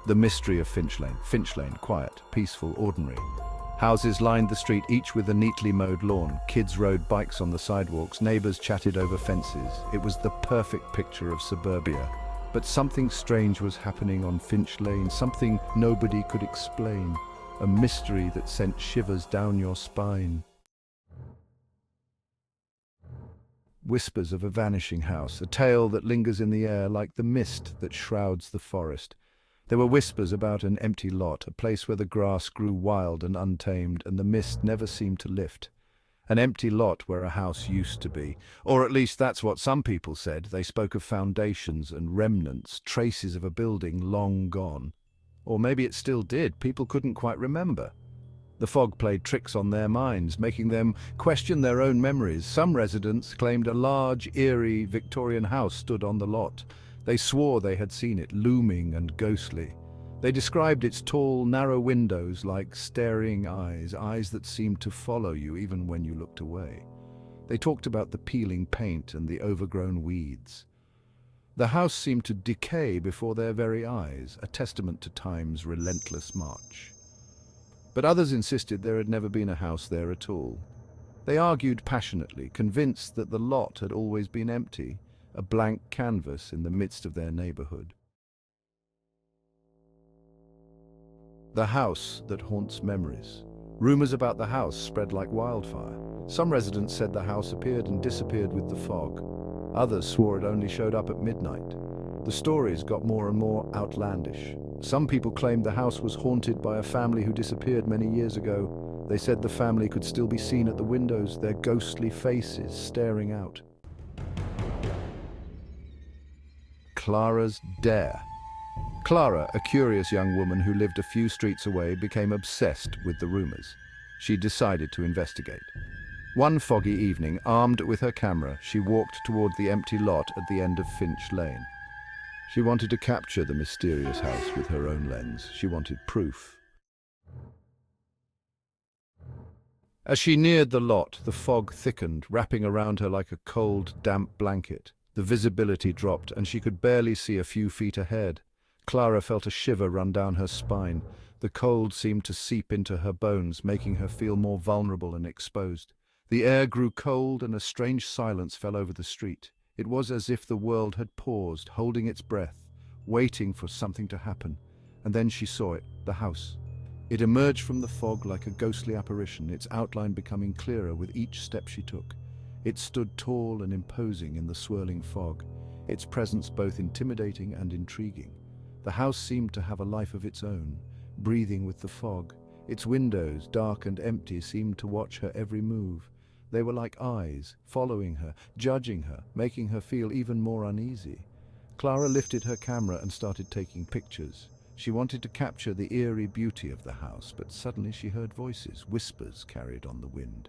The mystery of Finch Lane. Finch Lane, quiet, peaceful, ordinary. Houses lined the street, each with a neatly mowed lawn. Kids rode bikes on the sidewalks, neighbors chatted over fences. It was the perfect picture of suburbia. But something strange was happening on Finch Lane, something nobody could explain. A mystery that sent shivers down your spine. Whispers of a vanishing house, a tale that lingers in the air like the mist that shrouds the forest. There were whispers about an empty lot, a place where the grass grew wild and untamed, and the mist never seemed to lift. An empty lot where a house used to be. Or at least that's what some people said. They spoke of foundations and remnants, traces of a building long gone. Or maybe it still did, people couldn't quite remember. The fog played tricks on their minds, making them question their own memories. Some residents claimed a large, eerie Victorian house stood on the lot. They swore they had seen it, looming and ghostly. They described its tall, narrow windows like staring eyes, eyes that seemed to follow you even when you looked away. They talked about the peeling paint and the overgrown weeds. The house seemed to decay before their very eyes, a testament to time's relentless march. But others insisted there had never been a house there at all. They argued passionately, convinced that the lot had always been empty, a blank canvas in the midst of their neighborhood. The house that haunts memories. Rumors about the house spread like wildfire. Some residents said the house appeared and disappeared with the fog. Others swore it only showed up at midnight. The stories got more and more outlandish. Some people claimed the house was haunted by a family who disappeared many years ago. They said the family could still be seen at the windows, their ghostly faces staring out. Clara's dare. Clara, a curious young woman who lived a few streets away, became obsessed with the rumors. She decided to investigate. One foggy evening, armed with her camera, she walked toward the empty lot at the end of Finch Lane. She wanted to capture the mysterious house with her own lens. She wanted proof. As she neared the lot, the fog thickened, wrapping around her like a cold, damp blanket. The visibility dropped, and she could barely see a few feet ahead. Clara felt a shiver run down her spine. The cold seemed to seep into her bones, making her feel more vulnerable and exposed. The air grew cold, and a strange silence fell over the street. It was as if the world had paused, holding its breath, waiting for something to happen. And then she saw it, the house. It emerged from the fog like a ghostly apparition, its outline becoming clearer with each step she took. It stood tall and imposing in the swirling fog, its presence both intimidating and intriguing. The house seemed to have a life of its own, breathing with the fog. Its windows, dark and empty, seemed to watch her every move. They were like eyes, following her, judging her, making her feel even more uneasy. Clara lifted her camera and started taking pictures. She wanted to capture the eerie beauty of the house, but suddenly she heard voices, whispers carried on the wind.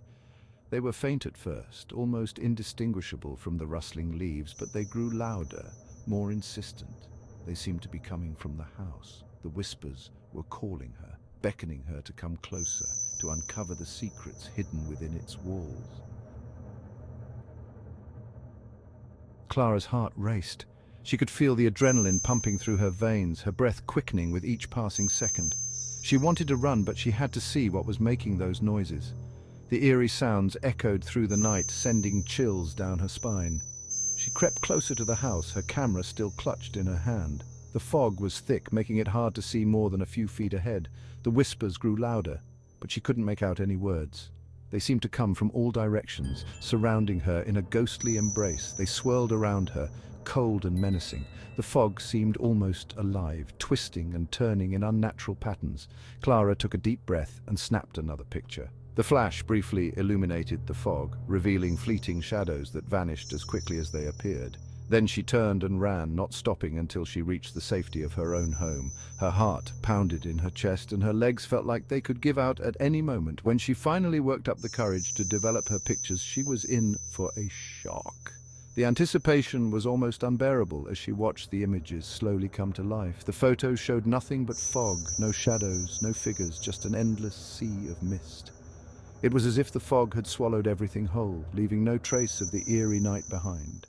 They were faint at first, almost indistinguishable from the rustling leaves, but they grew louder, more insistent. They seemed to be coming from the house. The whispers were calling her, beckoning her to come closer, to uncover the secrets hidden within its walls. Clara's heart raced. She could feel the adrenaline pumping through her veins, her breath quickening with each passing second. She wanted to run, but she had to see what was making those noises. The eerie sounds echoed through the night, sending chills down her spine. She crept closer to the house, her camera still clutched in her hand. The fog was thick, making it hard to see more than a few feet ahead. The whispers grew louder, but she couldn't make out any words. They seemed to come from all directions, surrounding her in a ghostly embrace. They swirled around her, cold and menacing. The fog seemed almost alive, twisting and turning in unnatural patterns. Clara took a deep breath and snapped another picture. The flash briefly illuminated the fog, revealing fleeting shadows that vanished as quickly as they appeared. Then she turned and ran, not stopping until she reached the safety of her own home. Her heart pounded in her chest, and her legs felt like they could give out at any moment. When she finally worked up the courage to develop her pictures, she was in for a shock. The anticipation was almost unbearable as she watched the images slowly come to life. The photos showed nothing but fog, no shadows, no figures, just an endless sea of mist. It was as if the fog had swallowed everything whole, leaving no trace of the eerie night behind.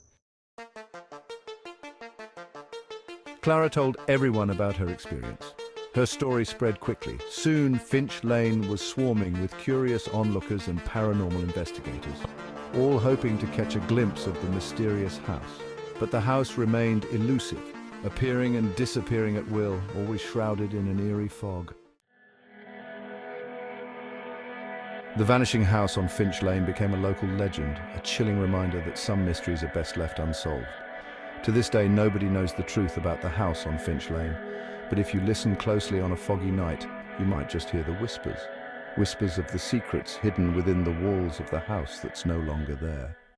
Clara told everyone about her experience. Her story spread quickly. Soon, Finch Lane was swarming with curious onlookers and paranormal investigators, all hoping to catch a glimpse of the mysterious house. But the house remained elusive, appearing and disappearing at will, always shrouded in an eerie fog. The vanishing house on Finch Lane became a local legend, a chilling reminder that some mysteries are best left unsolved. To this day, nobody knows the truth about the house on Finch Lane, but if you listen closely on a foggy night, you might just hear the whispers. Whispers of the secrets hidden within the walls of the house that's no longer there.